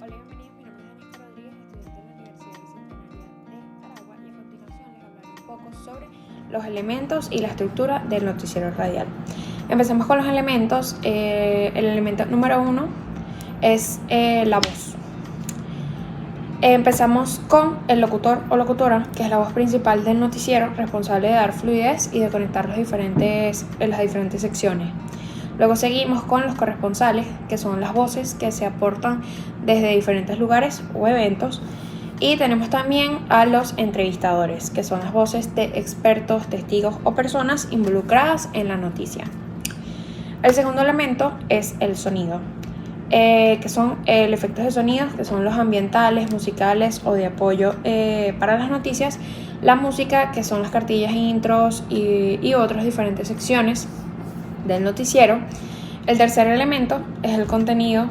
Hola y bienvenidos, mi nombre es Anika Rodríguez, estudiante de la Universidad Bicentenaria de Aragua, y a continuación les hablaré un poco sobre los elementos y la estructura del noticiero radial. Empecemos con los elementos. El elemento número 1 es la voz. Empezamos con el locutor o locutora, que es la voz principal del noticiero, responsable de dar fluidez y de conectar las diferentes secciones. Luego seguimos con los corresponsales, que son las voces que se aportan desde diferentes lugares o eventos. Y tenemos también a los entrevistadores, que son las voces de expertos, testigos o personas involucradas en la noticia. El segundo elemento es el sonido, que son efectos de sonido, que son los ambientales, musicales o de apoyo para las noticias. La música, que son las cartillas, intros y otras diferentes secciones del noticiero. El tercer elemento es el contenido,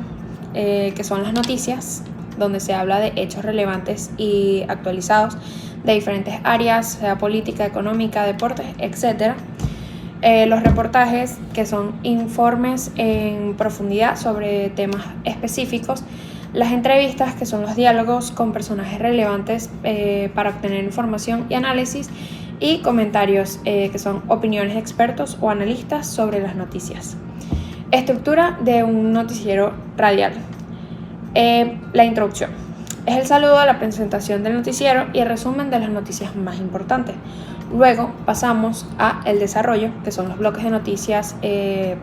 que son las noticias, donde se habla de hechos relevantes y actualizados de diferentes áreas, sea política, económica, deportes, etc. Los reportajes, que son informes en profundidad sobre temas específicos. Las entrevistas, que son los diálogos con personajes relevantes para obtener información y análisis. Y comentarios, que son opiniones de expertos o analistas sobre las noticias. Estructura de un noticiero radial. La introducción es el saludo a la presentación del noticiero y el resumen de las noticias más importantes. Luego pasamos a el desarrollo, que son los bloques de noticias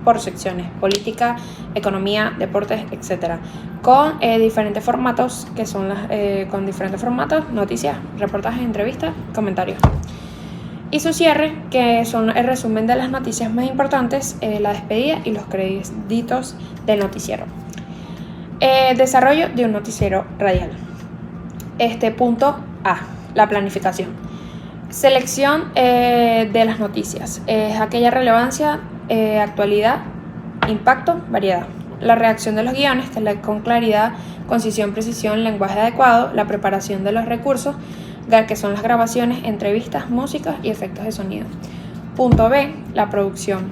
por secciones: política, economía, deportes, etc. Con diferentes formatos, que son noticias, reportajes, entrevistas, comentarios. Y su cierre, que son el resumen de las noticias más importantes, la despedida y los créditos del noticiero. Desarrollo de un noticiero radial. Punto A, la planificación. Selección de las noticias. Es aquella relevancia, actualidad, impacto, variedad. La redacción de los guiones, que es con claridad, concisión, precisión, lenguaje adecuado. La preparación de los recursos, que son las grabaciones, entrevistas, música y efectos de sonido. Punto B, la producción.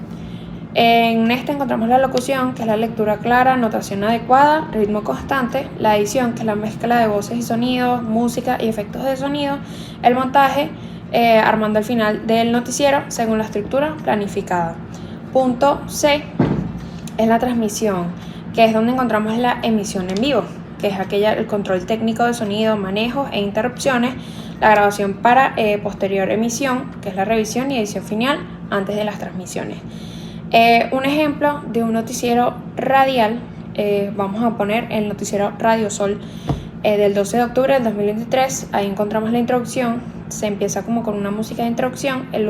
En encontramos la locución, que es la lectura clara, notación adecuada, ritmo constante. La edición, que es la mezcla de voces y sonidos, música y efectos de sonido. El montaje, armando el final del noticiero según la estructura planificada. Punto C es la transmisión, que es donde encontramos la emisión en vivo, que es el control técnico de sonido, manejos e interrupciones. La grabación para posterior emisión, que es la revisión y edición final antes de las transmisiones. Un ejemplo de un noticiero radial, vamos a poner el noticiero Radio Sol del 12 de octubre del 2023. Ahí encontramos la introducción. Se empieza como con una música de introducción. El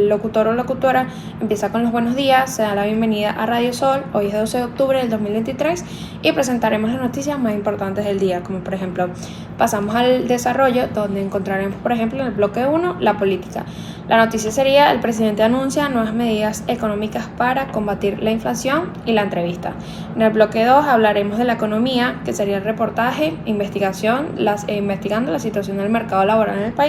locutor o locutora empieza con los buenos días, se da la bienvenida a Radio Sol. Hoy es 12 de octubre del 2023 y presentaremos las noticias más importantes del día, como por ejemplo pasamos al desarrollo, donde encontraremos por ejemplo en el bloque 1 la política. La noticia sería: el presidente anuncia nuevas medidas económicas para combatir la inflación, y la entrevista. En el bloque 2 hablaremos de la economía, que sería el reportaje, investigando la situación del mercado laboral en el país.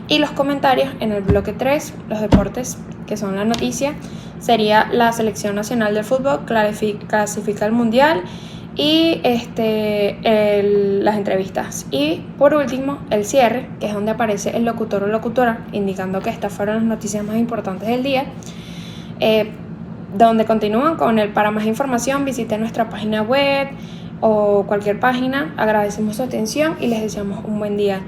Y los comentarios en el bloque 3, los deportes, que son la noticia, sería: la selección nacional del fútbol clasifica al mundial, y las entrevistas. Y por último, el cierre, que es donde aparece el locutor o locutora, indicando que estas fueron las noticias más importantes del día, donde continúan con para más información visite nuestra página web o cualquier página. Agradecemos su atención y les deseamos un buen día.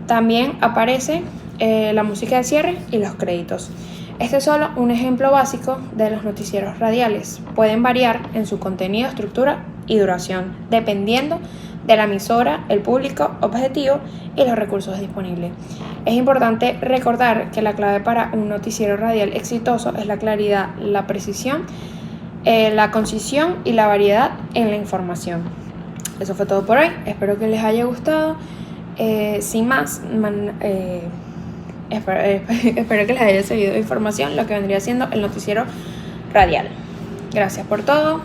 También aparece la música de cierre y los créditos. Este es solo un ejemplo básico de los noticieros radiales. Pueden variar en su contenido, estructura y duración, dependiendo de la emisora, el público objetivo y los recursos disponibles. Es importante recordar que la clave para un noticiero radial exitoso es la claridad, la precisión, la concisión y la variedad en la información. Eso fue todo por hoy. Espero que les haya gustado. Sin más, espero que les haya servido de información lo que vendría siendo el noticiero radial. Gracias por todo.